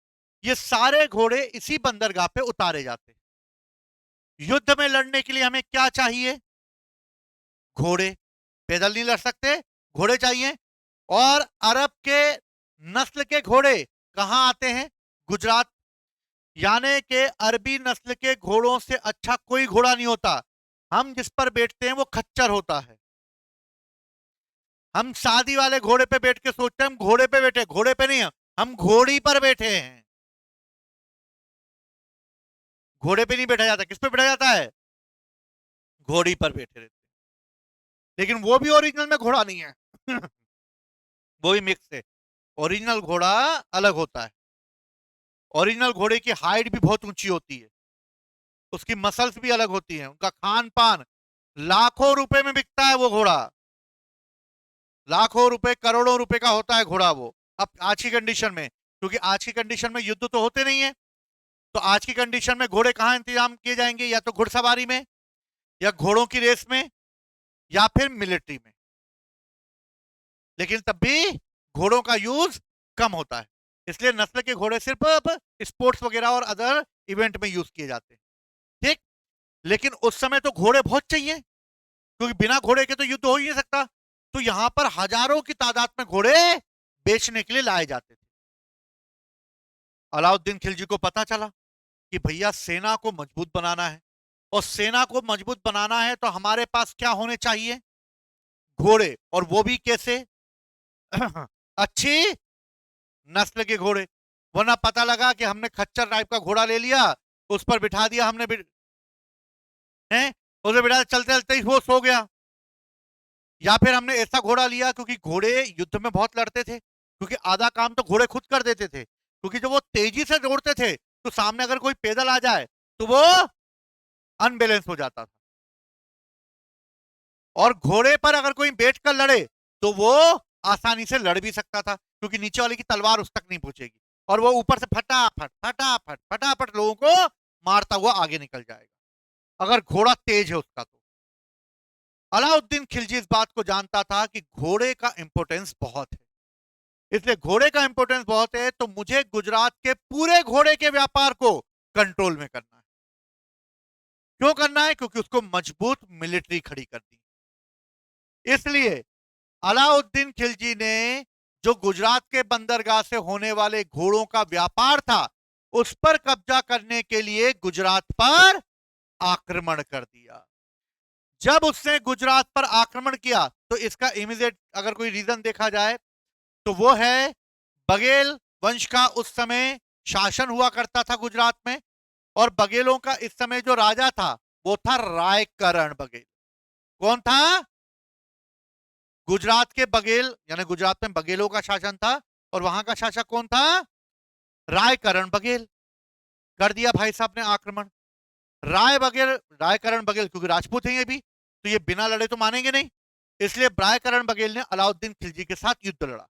ये सारे घोड़े इसी बंदरगाह पे उतारे जाते हैं। युद्ध में लड़ने के लिए हमें क्या चाहिए? घोड़े। पैदल नहीं लड़ सकते, घोड़े चाहिए। और अरब के नस्ल के घोड़े कहां आते हैं? गुजरात। यानी कि अरबी नस्ल के घोड़ों से अच्छा कोई घोड़ा नहीं होता। हम जिस पर बैठते हैं वो खच्चर होता है। हम शादी वाले घोड़े पे बैठ के सोचते हैं हम घोड़े पे बैठे, घोड़े पे नहीं, हम घोड़ी पर बैठे हैं। घोड़े पे नहीं बैठा जाता, किस पे बैठा जाता है? घोड़ी पर बैठे रहते। लेकिन वो भी ओरिजिनल में घोड़ा नहीं है वो भी मिक्स है। ओरिजिनल घोड़ा अलग होता है। ओरिजिनल घोड़े की हाइट भी बहुत ऊंची होती है, उसकी मसल्स भी अलग होती हैं, उनका खान पान। लाखों रुपए में बिकता है वो घोड़ा, लाखों रुपए करोड़ों रुपए का होता है घोड़ा वो। अब आज की कंडीशन में, क्योंकि आज की कंडीशन में युद्ध तो होते नहीं है, तो आज की कंडीशन में घोड़े कहां इंतजाम किए जाएंगे? या तो घुड़सवारी में, या घोड़ों की रेस में, या फिर मिलिट्री में। लेकिन तब भी घोड़ों का यूज कम होता है, इसलिए नस्ल के घोड़े सिर्फ अब स्पोर्ट्स वगैरह और अदर इवेंट में यूज किए जाते हैं। ठीक, लेकिन उस समय तो घोड़े बहुत चाहिए, क्योंकि बिना घोड़े के तो युद्ध हो ही नहीं सकता। तो यहां पर हजारों की तादाद में घोड़े बेचने के लिए लाए जाते थे। अलाउद्दीन खिलजी को पता चला कि भैया सेना को मजबूत बनाना है, और सेना को मजबूत बनाना है तो हमारे पास क्या होने चाहिए? घोड़े। और वो भी कैसे? अच्छी नस्ल के घोड़े। वरना पता लगा कि हमने खच्चर टाइप का घोड़ा ले लिया, उस पर बिठा दिया हमने, हैं, उसे बिठा चलते चलते ही वो सो गया। या फिर हमने ऐसा घोड़ा लिया, क्योंकि घोड़े युद्ध में बहुत लड़ते थे, क्योंकि आधा काम तो घोड़े खुद कर देते थे, क्योंकि जब वो तेजी से दौड़ते थे तो सामने अगर कोई पैदल आ जाए तो वो अनबैलेंस हो जाता था, और घोड़े पर अगर कोई बैठ कर लड़े तो वो आसानी से लड़ भी सकता था, क्योंकि नीचे वाले की तलवार उस तक नहीं पहुंचेगी, और वो ऊपर से फटाफट फटाफट फटाफट लोगों को मारता हुआ आगे निकल जाएगा, अगर घोड़ा तेज है उसका तो। अलाउद्दीन खिलजी इस बात को जानता था कि घोड़े का इंपोर्टेंस बहुत है, इसलिए घोड़े का इंपोर्टेंस बहुत है तो मुझे गुजरात के पूरे घोड़े के व्यापार को कंट्रोल में करना है। क्यों करना है? क्योंकि उसको मजबूत मिलिट्री खड़ी करनी, इसलिए अलाउद्दीन खिलजी ने जो गुजरात के बंदरगाह से होने वाले घोड़ों का व्यापार था उस पर कब्जा करने के लिए गुजरात पर आक्रमण कर दिया। जब उसने गुजरात पर आक्रमण किया तो इसका इमीडिएट अगर कोई रीजन देखा जाए तो वो है, बघेल वंश का उस समय शासन हुआ करता था गुजरात में, और बघेलों का इस समय जो राजा था वो था रायकरण बघेल। कौन था? गुजरात के बघेल, यानी गुजरात में बघेलों का शासन था, और वहां का शासक कौन था? रायकरण बघेल। कर दिया भाई साहब ने आक्रमण। रायकरण बघेल क्योंकि राजपूत हैं ये भी, तो ये बिना लड़े तो मानेंगे नहीं, इसलिए रायकरण बघेल ने अलाउद्दीन खिलजी के साथ युद्ध लड़ा,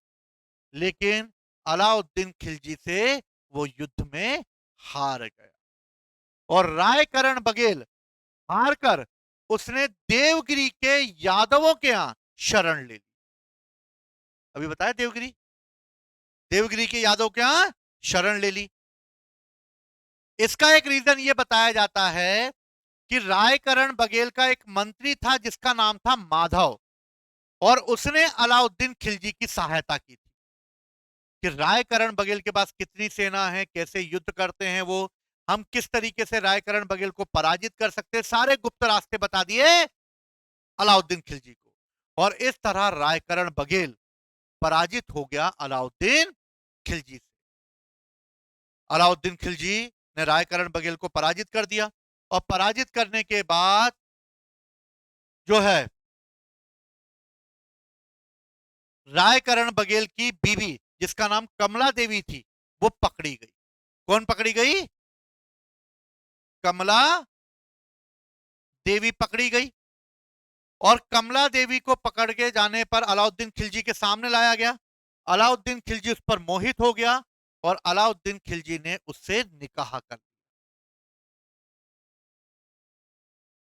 लेकिन अलाउद्दीन खिलजी से वो युद्ध में हार गया, और रायकरण बघेल हार कर उसने देवगिरी के यादवों के यहां शरण ले ली। अभी बताया देवगिरी, देवगिरी के यादव के यहां शरण ले ली। इसका एक रीजन यह बताया जाता है कि रायकरण बघेल का एक मंत्री था जिसका नाम था माधव, और उसने अलाउद्दीन खिलजी की सहायता की थी कि रायकरण बघेल के पास कितनी सेना है, कैसे युद्ध करते हैं वो, हम किस तरीके से रायकरण बघेल को पराजित कर सकते हैं, सारे गुप्त रास्ते बता दिए अलाउद्दीन खिलजी को, और इस तरह रायकरण बघेल पराजित हो गया अलाउद्दीन खिलजी से। अलाउद्दीन खिलजी ने रायकरण बघेल को पराजित कर दिया, और पराजित करने के बाद जो है रायकरण बघेल की बीवी जिसका नाम कमला देवी थी वो पकड़ी गई। कौन पकड़ी गई? कमला देवी पकड़ी गई, और कमला देवी को पकड़ के जाने पर अलाउद्दीन खिलजी के सामने लाया गया। अलाउद्दीन खिलजी उस पर मोहित हो गया, और अलाउद्दीन खिलजी ने उससे निकाह कर लिया।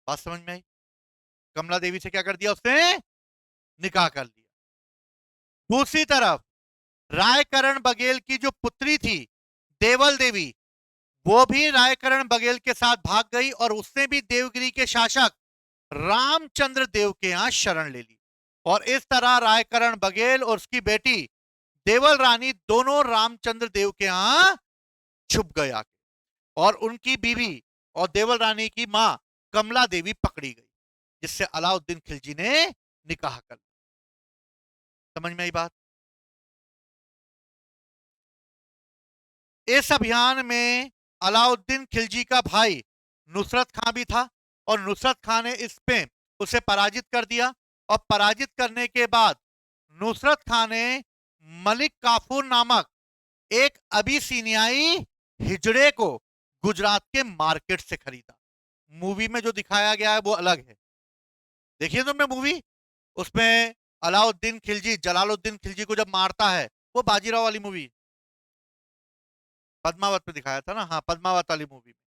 बात समझ में आई? कमला देवी से क्या कर दिया उसने? निकाह कर लिया। दूसरी तरफ रायकरण बघेल की जो पुत्री थी देवल देवी, वो भी रायकरण बघेल के साथ भाग गई, और उसने भी देवगिरी के शासक रामचंद्र देव के यहां शरण ले ली, और इस तरह रायकरण बघेल और उसकी बेटी देवल रानी दोनों रामचंद्र देव के यहां छुप गया, और उनकी बीवी और देवल रानी की मां कमला देवी पकड़ी गई, जिससे अलाउद्दीन खिलजी ने निकाह कर लिया। समझ में आई बात? इस अभियान में अलाउद्दीन खिलजी का भाई नुसरत खां भी था, और नुसरत खां ने इस पे उसे पराजित कर दिया, और पराजित करने के बाद नुसरत खां ने मलिक काफूर नामक एक अबिसिनियाई हिजड़े को गुजरात के मार्केट से खरीदा। मूवी में जो दिखाया गया है वो अलग है, देखिए तुमने मूवी, उसमें अलाउद्दीन खिलजी जलालुद्दीन खिलजी को जब मारता है, वो बाजीराव वाली मूवी पद्मावत में दिखाया था ना, हाँ पद्मावत वाली मूवी में।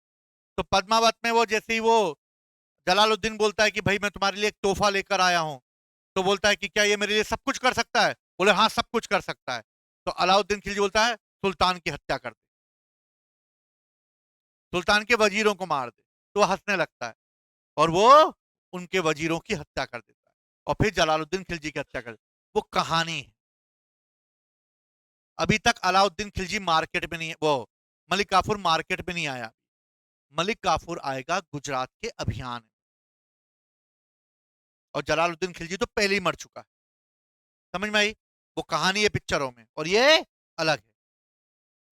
तो पद्मावत में वो जैसे ही वो जलालुद्दीन बोलता है कि भाई मैं तुम्हारे लिए एक तोहफा लेकर आया हूं, तो बोलता है कि क्या ये मेरे लिए सब कुछ कर सकता है? बोले हाँ सब कुछ कर सकता है। तो अलाउद्दीन खिलजी बोलता है सुल्तान की हत्या कर दे, सुल्तान के वजीरों को मार दे। तो वो हंसने लगता है, और वो उनके वजीरों की हत्या कर देता है, और फिर जलालुद्दीन खिलजी की हत्या कर देता है। वो कहानी है। अभी तक अलाउद्दीन खिलजी मार्केट में नहीं है, वो मलिक काफूर मार्केट में नहीं आया। मलिक काफूर आएगा गुजरात के अभियान में, और जलालुद्दीन खिलजी तो पहले ही मर चुका है। समझ में आई? वो कहानी है पिक्चरों में और ये अलग है।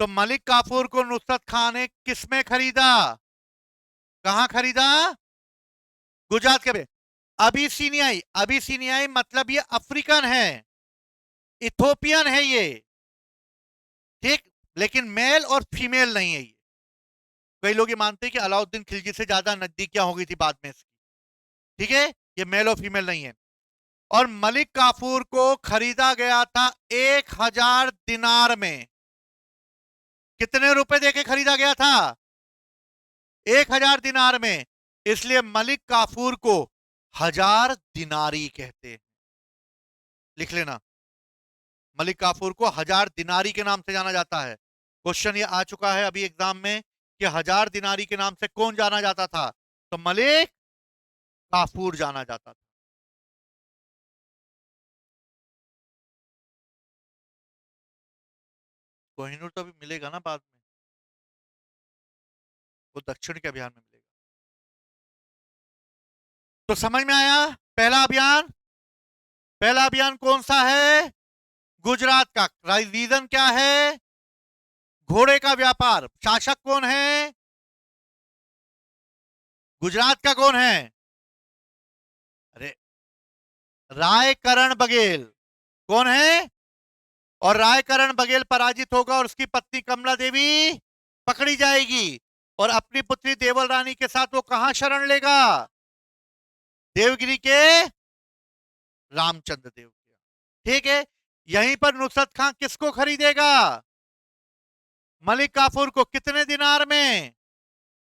तो मलिक काफूर को नुसरत खान ने किसमें खरीदा? कहां खरीदा? गुजरात के में। अबिसिनियाई, अबिसिनियाई मतलब ये अफ्रीकन है, इथोपियन है ये, ठीक, लेकिन मेल और फीमेल नहीं है ये। कई लोग ये मानते हैं कि अलाउद्दीन खिलजी से ज्यादा नजदीकियां हो गई थी बाद में इसकी, ठीक है, ये मेल और फीमेल नहीं है। और मलिक काफूर को खरीदा गया था 1000 दिनार में। कितने रुपए देके खरीदा गया था? 1000 दिनार में। इसलिए मलिक काफूर को 1000 दिनारी कहते हैं। लिख लेना, मलिक काफूर को 1000 दिनारी के नाम से जाना जाता है। क्वेश्चन ये आ चुका है अभी एग्जाम में कि 1000 दिनारी के नाम से कौन जाना जाता था? तो मलिक काफूर जाना जाता था। कोहिनूर तो अभी मिलेगा ना बाद में, वो दक्षिण के अभियान में मिलेगा। तो समझ में आया? पहला अभियान, पहला अभियान कौन सा है? गुजरात का। रीजन क्या है? घोड़े का व्यापार। शासक कौन है? गुजरात का कौन है? अरे, रायकरण बघेल। कौन है? और रायकरण बघेल पराजित होगा और उसकी पत्नी कमला देवी पकड़ी जाएगी, और अपनी पुत्री देवल रानी के साथ वो कहां शरण लेगा? देवगिरी के रामचंद्र देव के। ठीक है, यहीं पर नुसरत खान किसको खरीदेगा? मलिक काफूर को। कितने दिनार में?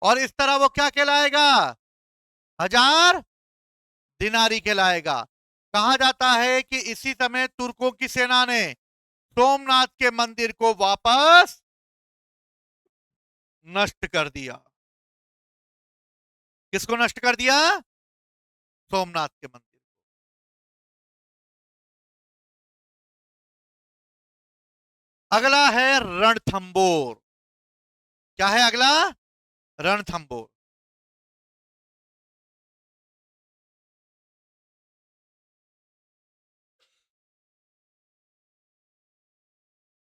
और इस तरह वो क्या कहलाएगा? 1000 दिनारी कहलाएगा। कहा जाता है कि इसी समय तुर्कों की सेना ने सोमनाथ के मंदिर को वापस नष्ट कर दिया। किसको नष्ट कर दिया? सोमनाथ के मंदिर। अगला है रणथंबोर। क्या है अगला? रणथंबोर।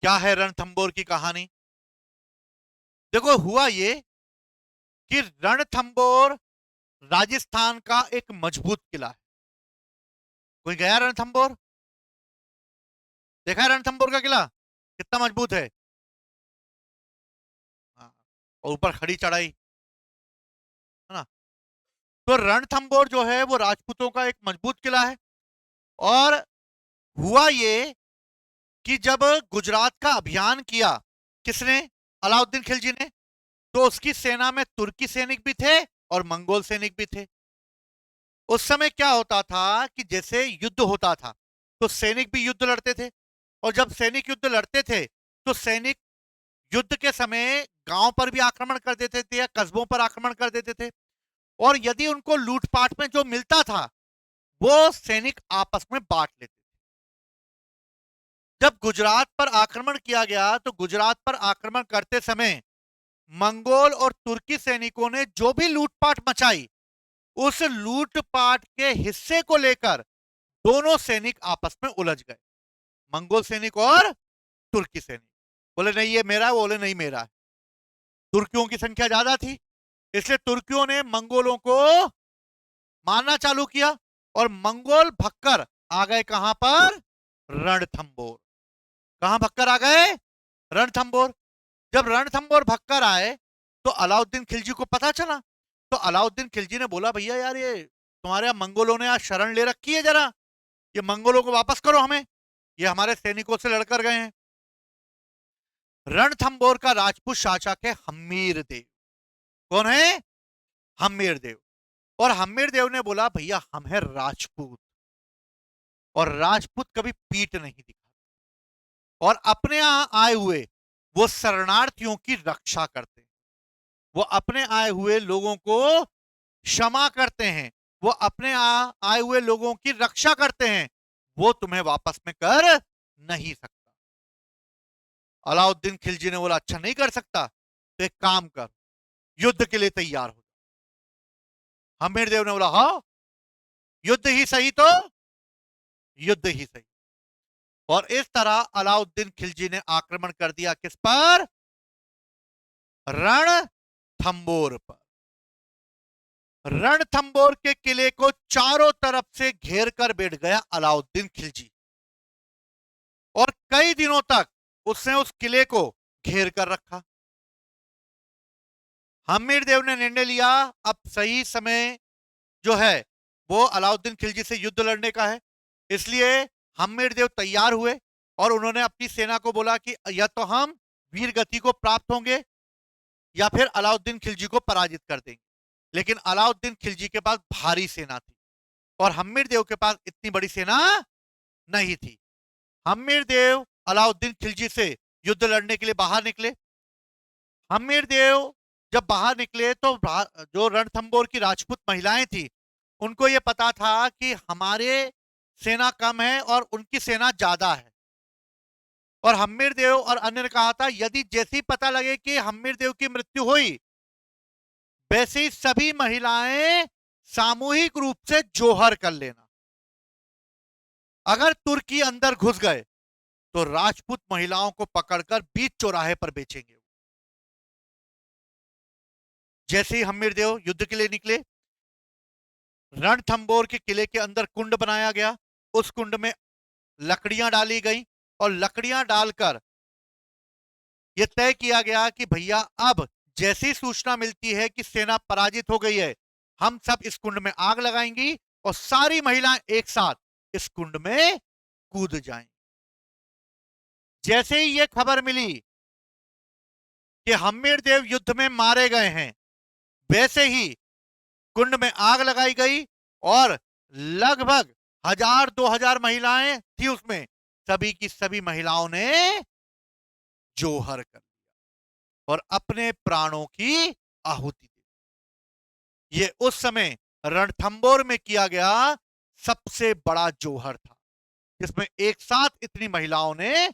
क्या है रणथंबोर की कहानी? देखो, हुआ ये कि रणथंबोर राजस्थान का एक मजबूत किला है। कोई गया रणथंबोर? देखा है रणथंबोर का किला कितना मजबूत है? हाँ, और ऊपर खड़ी चढ़ाई, है ना। तो रणथंबोर जो है वो राजपूतों का एक मजबूत किला है। और हुआ ये कि जब गुजरात का अभियान किया, किसने? अलाउद्दीन खिलजी ने। तो उसकी सेना में तुर्की सैनिक भी थे और मंगोल सैनिक भी थे। उस समय क्या होता था कि जैसे युद्ध होता था तो सैनिक भी युद्ध लड़ते थे, और जब सैनिक युद्ध लड़ते थे तो सैनिक युद्ध के समय गांव पर भी आक्रमण कर देते थे या कस्बों पर आक्रमण कर देते थे, और यदि उनको लूटपाट में जो मिलता था वो सैनिक आपस में बांट लेते थे। जब गुजरात पर आक्रमण किया गया तो गुजरात पर आक्रमण करते समय मंगोल और तुर्की सैनिकों ने जो भी लूटपाट मचाई, उस लूटपाट के हिस्से को लेकर दोनों सैनिक आपस में उलझ गए, मंगोल सैनिक और तुर्की सैनिक। बोले नहीं ये मेरा है, बोले नहीं मेरा है। तुर्कियों की संख्या ज्यादा थी, इसलिए तुर्कियों ने मंगोलों को मारना चालू किया, और मंगोल भक्कर आ गए कहां पर? रणथंबोर। कहां भक्कर आ गए? रणथंबोर। जब रणथंबोर भक्कर आए तो अलाउद्दीन खिलजी को पता चला, तो अलाउद्दीन खिलजी ने बोला भैया यार ये तुम्हारे यहां मंगोलों ने आज शरण ले रखी है, जरा ये मंगोलों को वापस करो हमें, ये हमारे सैनिकों से लड़कर गए हैं। रणथंबोर का राजपूत शासक है हम्मीर देव। कौन है? हम्मीर देव। और हम्मीर देव ने बोला भैया हम है राजपूत, और राजपूत कभी पीठ नहीं दिखाते, और अपने यहां आए हुए वो शरणार्थियों की रक्षा करते हैं, वो अपने आए हुए लोगों को क्षमा करते हैं, वो अपने आए हुए लोगों की रक्षा करते हैं, वो तुम्हें वापस में कर नहीं सकता। अलाउद्दीन खिलजी ने बोला अच्छा नहीं कर सकता, तो एक काम कर, युद्ध के लिए तैयार हो। हमीर देव ने बोला हाँ, युद्ध ही सही तो, युद्ध ही सही। और इस तरह अलाउद्दीन खिलजी ने आक्रमण कर दिया किस पर? रणथंबोर पर। रणथंबोर के किले को चारों तरफ से घेर कर बैठ गया अलाउद्दीन खिलजी, और कई दिनों तक उसने उस किले को घेर कर रखा। हमीर देव ने निर्णय लिया अब सही समय जो है वो अलाउद्दीन खिलजी से युद्ध लड़ने का है। इसलिए हमीर देव तैयार हुए और उन्होंने अपनी सेना को बोला कि या तो हम वीर गति को प्राप्त होंगे या फिर अलाउद्दीन खिलजी को पराजित कर देंगे। लेकिन अलाउद्दीन खिलजी के पास भारी सेना थी और हमीर देव के पास इतनी बड़ी सेना नहीं थी। हमीर देव अलाउद्दीन खिलजी से युद्ध लड़ने के लिए बाहर निकले। हमीर देव जब बाहर निकले तो जो रणथंबोर की राजपूत महिलाएं थी उनको यह पता था कि हमारे सेना कम है और उनकी सेना ज्यादा है। और हमीर देव और अन्य ने कहा था यदि जैसे ही पता लगे कि हमीर देव की मृत्यु हुई वैसे ही सभी महिलाएं सामूहिक रूप से जोहर कर लेना। अगर तुर्की अंदर घुस गए तो राजपूत महिलाओं को पकड़कर बीच चौराहे पर बेचेंगे। जैसे ही हमीर देव युद्ध के लिए निकले, रणथंबोर के किले के अंदर कुंड बनाया गया। उस कुंड में लकड़ियां डाली गई और लकड़ियां डालकर यह तय किया गया कि भैया अब जैसी सूचना मिलती है कि सेना पराजित हो गई है, हम सब इस कुंड में आग लगाएंगी और सारी महिलाएं एक साथ इस कुंड में कूद जाएं। जैसे ही यह खबर मिली कि हमीर देव युद्ध में मारे गए हैं, वैसे ही कुंड में आग लगाई गई और लगभग 1000-2000 महिलाएं थी उसमें, सभी की सभी महिलाओं ने जोहर कर दिया और अपने प्राणों की आहुति दी। ये उस समय रणथंबोर में किया गया सबसे बड़ा जोहर था जिसमें एक साथ इतनी महिलाओं ने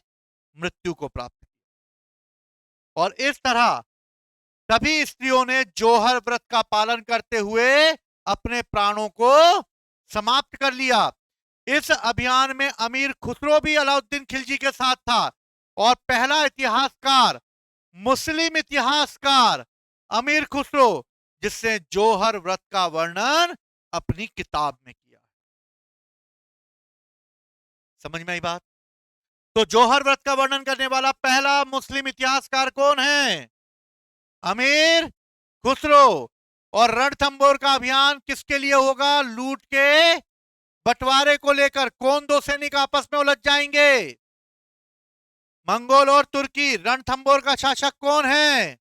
मृत्यु को प्राप्त किया। और इस तरह सभी स्त्रियों ने जोहर व्रत का पालन करते हुए अपने प्राणों को समाप्त कर लिया। इस अभियान में अमीर खुसरो भी अलाउद्दीन खिलजी के साथ था और पहला इतिहासकार, मुस्लिम इतिहासकार अमीर खुसरो, जिसने जोहर व्रत का वर्णन अपनी किताब में किया। समझ में आई बात? तो जोहर व्रत का वर्णन करने वाला पहला मुस्लिम इतिहासकार कौन है? अमीर खुसरो। और रणथंबोर का अभियान किसके लिए होगा? लूट के बंटवारे को लेकर कौन दो सैनिक आपस में उलझ जाएंगे? मंगोल और तुर्की। रणथंबोर का शासक कौन है?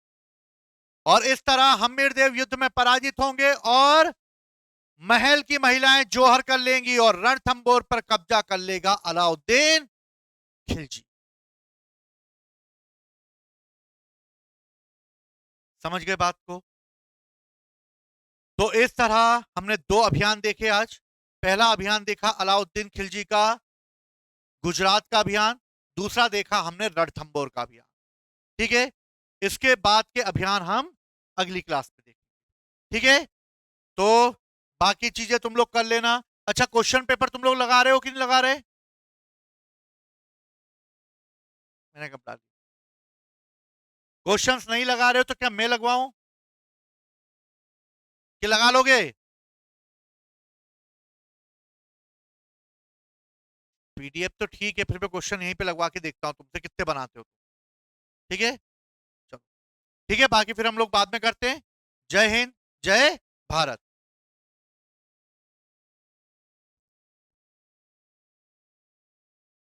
और इस तरह हमीर देव युद्ध में पराजित होंगे और महल की महिलाएं जोहर कर लेंगी और रणथंबोर पर कब्जा कर लेगा अलाउद्दीन खिलजी। समझ गए बात को? तो इस तरह हमने दो अभियान देखे आज। पहला अभियान देखा अलाउद्दीन खिलजी का गुजरात का अभियान, दूसरा देखा हमने रणथंबोर का अभियान। ठीक है, इसके बाद के अभियान हम अगली क्लास में देखेंगे। ठीक है, तो बाकी चीजें तुम लोग कर लेना। अच्छा, क्वेश्चन पेपर तुम लोग लगा रहे हो कि नहीं लगा रहे? मैंने कब डाली? क्वेश्चंस नहीं लगा रहे हो तो क्या मैं लगवाऊं कि लगा लोगे? पीडीएफ तो ठीक है, फिर मैं क्वेश्चन यहीं पे लगवा के देखता हूं तुमसे कितने बनाते हो। ठीक है, चलो ठीक है, बाकी फिर हम लोग बाद में करते हैं। जय हिंद, जय भारत।